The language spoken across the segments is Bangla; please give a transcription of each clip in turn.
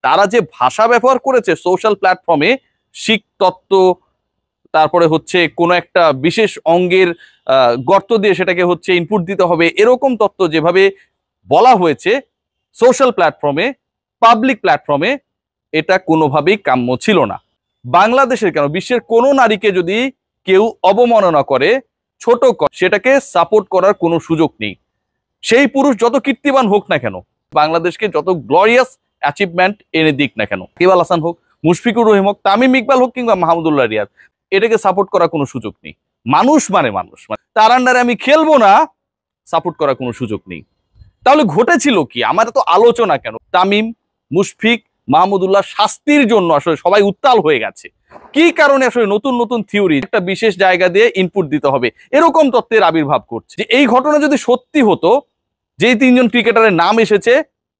তারা যে ভাষা ব্যবহার করেছে সোশ্যাল প্ল্যাটফর্মে, শিখ তত্ত্ব, তারপরে হচ্ছে কোনো একটা বিশেষ অঙ্গের গর্ত দিয়ে সেটাকে হচ্ছে ইনপুট দিতে হবে, এরকম তত্ত্ব যেভাবে বলা হয়েছে সোশ্যাল প্ল্যাটফর্মে, পাবলিক প্ল্যাটফর্মে, এটা কোনোভাবেই কাম্য ছিল না। বাংলাদেশের কেন, বিশ্বের কোনো নারীকে যদি কেউ অবমাননা করে, ছোট করে, সেটাকে সাপোর্ট করার কোনো সুযোগ নেই। সেই পুরুষ যত কীর্তিবান হোক না কেন, বাংলাদেশকে যত গ্লোরিয়াস অ্যাচিভমেন্ট এনে দিক না কেন, ইকবাল হাসান হোক, মুশফিকুর রহিম হোক, তামিম ইকবাল হোক, কিংবা মাহমুদুল্লাহ রিয়াদ, এটাকে সাপোর্ট করার কোনো সুযোগ নেই। মানুষ মানে মানুষ, তার আন্ডারে আমি খেলবো না, সাপোর্ট করার কোনো সুযোগ নেই। তাহলে ঘটেছিল কি? আমার তো আলোচনা কেন? তামিম, মুশফিক, মাহমুদুল্লাহ শাস্তির জন্য আসলে সবাই উত্তাল হয়ে গেছে। কি কারণে? আসলে নতুন নতুন থিওরি, একটা বিশেষ জায়গা দিয়ে ইনপুট দিতে হবে, এরকম তত্ত্বের আবির্ভাব করছে। যে এই ঘটনা যদি সত্যি হতো, যেই তিনজন ক্রিকেটারের নাম এসেছে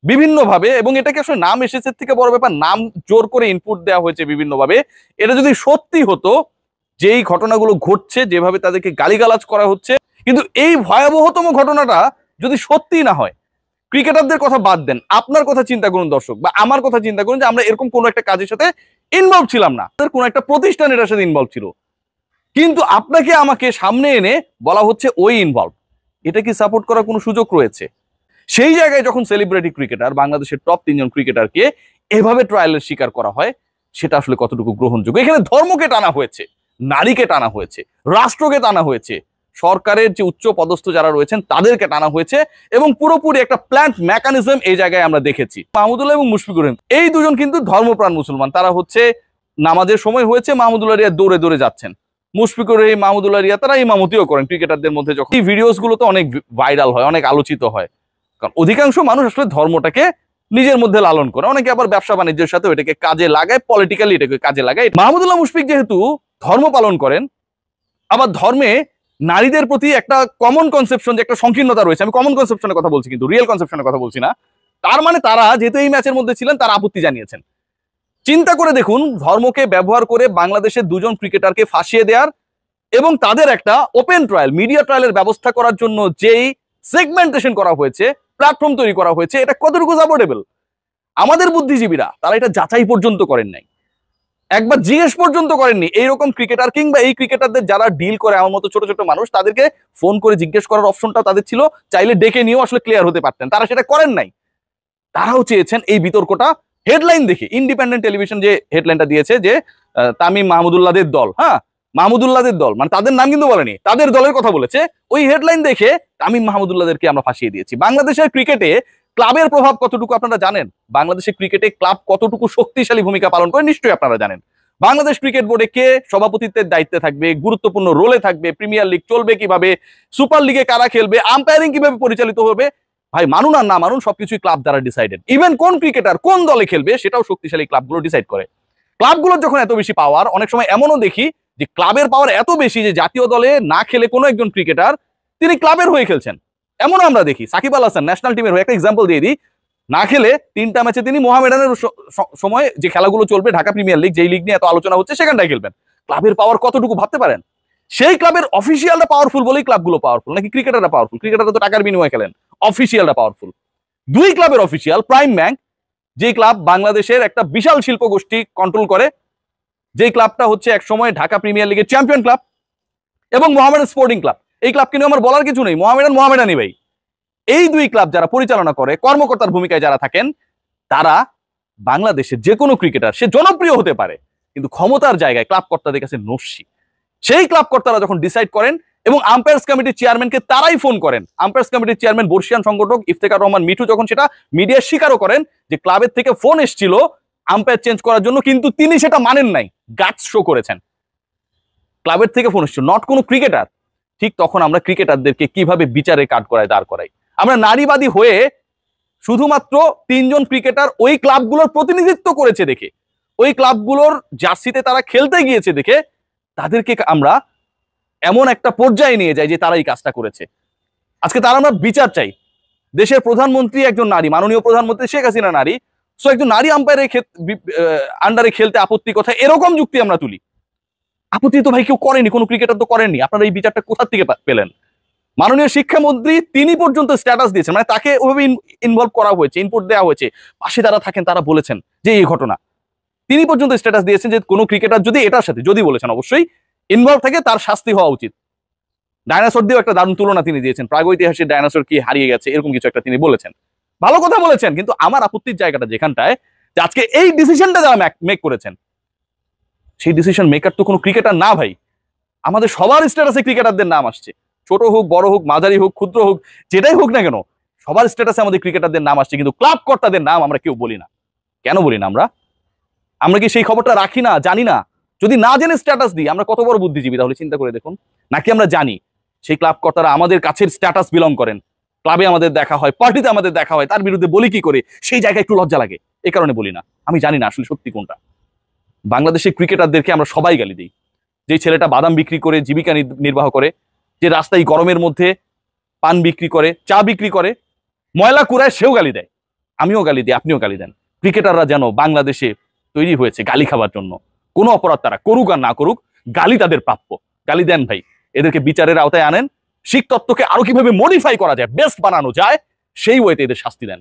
বিভিন্নভাবে, এবং এটাকে আসলে নাম এসেছে থেকে বড় ব্যাপার, নাম জোর করে ইনপুট দেওয়া হয়েছে বিভিন্নভাবে, এটা যদি সত্যি হতো, যেই ঘটনাগুলো ঘটছে, যেভাবে তাদেরকে গালিগালাজ করা হচ্ছে, কিন্তু এই ভয়াবহতম ঘটনাটা যদি সত্যি না হয়, ক্রিকেটারদের কথা বাদ দেন, আপনার কথা চিন্তা করুন দর্শক, বা আমার কথা চিন্তা করুন, যে আমরা এরকম কোনো একটা কাজের সাথে ইনভলভ ছিলাম না, কোনো একটা প্রতিষ্ঠান এটার সাথে ইনভলভ ছিল, কিন্তু আপনাকে আমাকে সামনে এনে বলা হচ্ছে ওই ইনভলভ। এটা কি সাপোর্ট করার কোনো সুযোগ রয়েছে? সেই জায়গায় যখন সেলিব্রিটি ক্রিকেটার, বাংলাদেশের টপ 3 জন ক্রিকেটারকে এভাবে ট্রায়ালের শিকার করা হয়, সেটা আসলে কতটুকু গ্রহণযোগ্য? এখানে ধর্মকে টানা হয়েছে, নারীকে টানা হয়েছে, রাষ্ট্রকে টানা হয়েছে, সরকারের যে উচ্চ পদস্থ যারা রয়েছেন তাদেরকে টানা হয়েছে, এবং পুরোপুরি একটা প্ল্যান্ট মেকানিজম এই জায়গায় আমরা দেখেছি। মাহমুদুল্লাহ এবং মুশফিকুর রহিম এই দুজন কিন্তু ধর্মপ্রাণ মুসলমান। তারা হচ্ছে নামাজের সময় হয়েছে, মাহমুদুল্লাহ রিয়াদ দৌড়ে দৌড়ে যাচ্ছেন, মুশফিকুর রহিম, মাহমুদুল্লাহ রিয়াদ তারা ইমামতিও করেন ক্রিকেটারদের মধ্যে। যখন এই ভিডিওস গুলো তো অনেক ভাইরাল হয়, অনেক আলোচিত হয়, কারণ অধিকাংশ মানুষ আসলে ধর্মটাকে নিজের মধ্যে লালন করে, অনেকে আবার ব্যবসা বাণিজ্যের সাথে এটাকে কাজে লাগায়, পলিটিক্যালি এটাকে কাজে লাগায়। মাহমুদুল্লাহ মুশফিক যেহেতু ধর্ম পালন করেন, আবার ধর্মে নারীদের প্রতি একটা কমন কনসেপশন, যে একটা সংকীর্ণতা রয়েছে, আমি কমন কনসেপশনের কথা বলছি, কিন্তু রিয়েল কনসেপশনের কথা বলছি না। তার মানে তারা যেহেতু এই ম্যাচের মধ্যে ছিলেন, তারা আপত্তি জানিয়েছেন। চিন্তা করে দেখুন, ধর্মকে ব্যবহার করে বাংলাদেশের দুজন ক্রিকেটারকে ফাঁসিয়ে দেওয়ার এবং তাদের একটা ওপেন ট্রায়াল, মিডিয়া ট্রায়ালের ব্যবস্থা করার জন্য যেই সেগমেন্টেশন করা হয়েছে, প্ল্যাটফর্ম তৈরি করা হয়েছে, এটা কতটুকু সাপোর্টেবল? আমাদের বুদ্ধিজীবীরা তারা এটা যাচাই পর্যন্ত করেন নাই, একবার জিজ্ঞেস পর্যন্ত করেননি। এইরকম ক্রিকেটার কিংবা এই ক্রিকেটারদের যারা ডিল করে, আমার মতো ছোট ছোট মানুষ, তাদেরকে ফোন করে জিজ্ঞেস করার অপশনটাও তাদের ছিল, চাইলে ডেকে নিয়েও আসলে ক্লিয়ার হতে পারতেন। তারা সেটা করেন নাই। তারাও চেয়েছেন এই বিতর্কটা হেডলাইন দেখে, ইন্ডিপেন্ডেন্ট টেলিভিশন যে হেডলাইনটা দিয়েছে যে তামিম মাহমুদুল্লাহদের দল, হ্যাঁ মাহমুদুল্লাহদের দল, মানে তাদের নাম কিন্তু বলেনি, তাদের দলের কথা বলেছে, ওই হেডলাইন দেখে তামিম মাহমুদুল্লাহদেরকে আমরা ফাঁসিয়ে দিয়েছি। বাংলাদেশের ক্রিকেটে ক্লাবের প্রভাব কতটুকু আপনারা জানেন? বাংলাদেশের ক্রিকেটে ক্লাব কতটুকু শক্তিশালী ভূমিকা পালন করে নিশ্চয়ই আপনারা জানেন। বাংলাদেশ ক্রিকেট বোর্ডে কে সভাপতিত্বের দায়িত্বে থাকবে, গুরুত্বপূর্ণ রোলে থাকবে, প্রিমিয়ার লিগ চলবে কিভাবে, সুপার লিগে কারা খেলবে, আম্পায়ারিং কিভাবে পরিচালিত হবে, ভাই মানুন আর না মানুন সবকিছুই ক্লাব দ্বারা ডিসাইডেড। ইভেন কোন ক্রিকেটার কোন দলে খেলবে সেটাও শক্তিশালী ক্লাবগুলো ডিসাইড করে। ক্লাবগুলোর যখন এত বেশি পাওয়ার, অনেক সময় এমনও দেখি যে ক্লাবের পাওয়ার এত বেশি যে জাতীয় দলে না খেলে কোনো একজন ক্রিকেটার তিনি ক্লাবের হয়ে খেলছেন, এমনও আমরা দেখি। সাকিব আল হাসান ন্যাশনাল টিমের হয়ে, একটা এক্সাম্পল দিয়ে দিই, না খেলে 3টা ম্যাচে তিনি মোহামেডানের সময় যে খেলাগুলো চলবে, ঢাকা প্রিমিয়ার লিগ, যেই লিগ নিয়ে এত আলোচনা হচ্ছে, সেখানটায় খেলবেন। ক্লাবের পাওয়ার কতটুকু ভাবতে পারেন? সেই ক্লাবের অফিসিয়ালরা পাওয়ারফুল বলেই ক্লাবগুলো পাওয়ারফুল, নাকি ক্রিকেটাররা পাওয়ারফুল? ক্রিকেটাররা তো টাকার বিনিময়ে খেলেন, অফিসিয়ালরা পাওয়ারফুল। দুই ক্লাবের অফিসিয়াল, প্রাইম ব্যাংক, যে ক্লাব বাংলাদেশের একটা বিশাল শিল্প গোষ্ঠী কন্ট্রোল করে, যে ক্লাবটা হচ্ছে এক সময় ঢাকা প্রিমিয়ার লিগের চ্যাম্পিয়ন ক্লাব, এবং মোহামেডান স্পোর্টিং ক্লাব, এই ক্লাবকে নিয়ে আমার বলার কিছু নেই, মোহামেডানই ভাই। এই দুই ক্লাব যারা পরিচালনা করে, কর্মকর্তার ভূমিকায় যারা থাকেন, তারা বাংলাদেশের যে কোনো ক্রিকেটার সে জনপ্রিয় হতে পারে, কিন্তু ক্ষমতার জায়গায় ক্লাব কর্তাদের কাছে নস্যি। সেই ক্লাব কর্তারা যখন ডিসাইড করেন, এবং আম্পায়ার্স কমিটির চেয়ারম্যানকে তারাই ফোন করেন, আম্পায়ার্স কমিটির চেয়ারম্যান বর্ষিয়ান সংগঠক ইফতেখার রহমান মিঠু যখন সেটা মিডিয়ার স্বীকারও করেন যে ক্লাবের থেকে ফোন এসেছিল আম্পায়ার চেঞ্জ করার জন্য, কিন্তু তিনি সেটা মানেন নাই, গাটস শো করেছেন। ক্লাবের থেকে ফোন এসেছিল, নট কোনো ক্রিকেটার। ঠিক তখন আমরা ক্রিকেটারদেরকে কিভাবে বিচারে কাঠ করায় দাঁড় করাই। আমরা নারীবাদী হয়ে শুধুমাত্র 3 জন ক্রিকেটার ওই ক্লাবগুলোর প্রতিনিধিত্ব করেছে দেখে, ওই ক্লাবগুলোর জার্সিতে তারা খেলতে গিয়েছে দেখে, তাদেরকে আমরা এমন একটা পর্যায়ে নিয়ে যাই যে তারা এই কাজটা করেছে। আজকে তারা আমরা বিচার চাই। দেশের প্রধানমন্ত্রী একজন নারী, মাননীয় প্রধানমন্ত্রী শেখ হাসিনা নারী, সো একজন নারী আম্পায়ারের আন্ডারে খেলতে আপত্তি কথা, এরকম যুক্তি আমরা তুলি। আপত্তি তো ভাই কেউ করেনি, কোনো ক্রিকেটার তো করেননি। আপনারা এই বিচারটা কোথা থেকে পেলেন? মাননীয় শিক্ষামন্ত্রী তিনি পর্যন্ত স্ট্যাটাস দিয়েছেন, মানে তাকে ওভাবে ইনভলভ করা হয়েছে, ইনপুট দেওয়া হয়েছে, পাশে যারা থাকেন তারা বলেছেন যে এই ঘটনা, তিনি পর্যন্ত স্ট্যাটাস দিয়েছেন যে কোনো ক্রিকেটার যদি এটার সাথে, যদি বলেছেন অবশ্যই ইনভলভ থাকে তার শাস্তি হওয়া উচিত। ডায়নোসর দিয়েও একটা দারুণ তুলনা তিনি দিয়েছেন, প্রাগৈতিহাসিক ডায়নোসর কি হারিয়ে গেছে এরকম কিছু একটা তিনি বলেছেন, ভালো কথা বলেছেন। কিন্তু আমার আপত্তির জায়গাটা যেখানটায়, যে আজকে এই ডিসিশনটা যারা মেক করেছেন, সেই ডিসিশন মেকার তো কোনো ক্রিকেটার না ভাই। আমাদের সবার স্ট্যাটাসে ক্রিকেটারদের নাম আসছে, ছোট হোক, বড় হোক, মাঝারি হোক, ক্ষুদ্র হোক, যেটাই হোক না কেন, সবার স্ট্যাটাসে আমাদের ক্রিকেটারদের নাম আসছে, কিন্তু ক্লাব কর্তাদের নাম আমরা কেউ বলি না। কেন বলি না আমরা? আমরা কি সেই খবরটা রাখি না, জানি না? যদি না জেনে স্ট্যাটাস দিই, আমরা কত বড় বুদ্ধিজীবী তাহলে চিন্তা করে দেখুন। নাকি আমরা জানি সেই ক্লাব কর্তারা আমাদের কাছের স্ট্যাটাস বিলং করেন, ক্লাবে আমাদের দেখা হয়, পার্টিতে আমাদের দেখা হয়, তার বিরুদ্ধে বলি কি করে, সেই জায়গায় একটু লজ্জা লাগে, এই কারণে বলি না। আমি জানি না আসলে সত্যি কোনটা। বাংলাদেশের ক্রিকেটারদেরকে আমরা সবাই গালি দিই। যে ছেলেটা বাদাম বিক্রি করে জীবিকা নির্বাহ করে, যে রাস্তায় গরমের মধ্যে পান বিক্রি করে, চা বিক্রি করে, ময়লা কুড়ায়, সেও গালি দেয়, আমিও গালি দিই, আপনিও গালি দেন। ক্রিকেটাররা যেন বাংলাদেশে তৈরি হয়েছে গালি খাবার জন্য। কোনো অপরাধ তারা করুক আর না করুক, গালি তাদের প্রাপ্য। গালি দেন ভাই, এদেরকে বিচারের আওতায় আনেন, শিখ তত্ত্বকে আরো কিভাবে মডিফাই করা যায়, বেস্ট বানানো যায়, সেই ওয়েতে এদের শাস্তি দেন।